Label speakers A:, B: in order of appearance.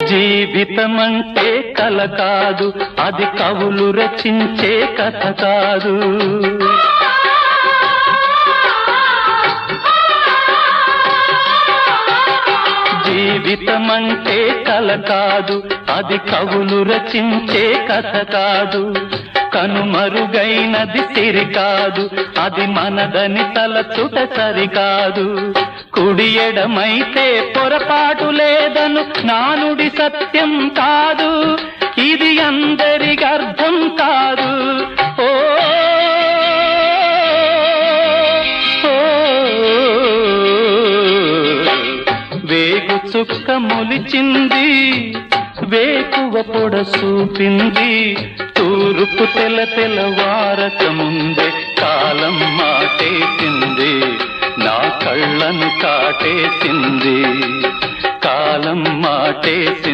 A: జీవితమంటే కల కాదు, అది కవులు రచించే కథ కాదు. జీవితమంటే కల కాదు, అది కవులు రచించే కథ కాదు. కనుమరుగైనది సిరి కాదు, అది మనదని తలచుట సరికాదు. కుడి ఎడమైతే పొరపాటు లేదను నానుడి సత్యం కాదు, ఇది అందరికి అర్థం కాదు. ఓ వేగు చుక్క మొలిచింది, వేకువ పొడ చూపింది, తూర్పు తెల్లవారక ముందే కాలం మాటేసింది, నా కళ్ళను కాటేసింది, కాలం మాటేసింది.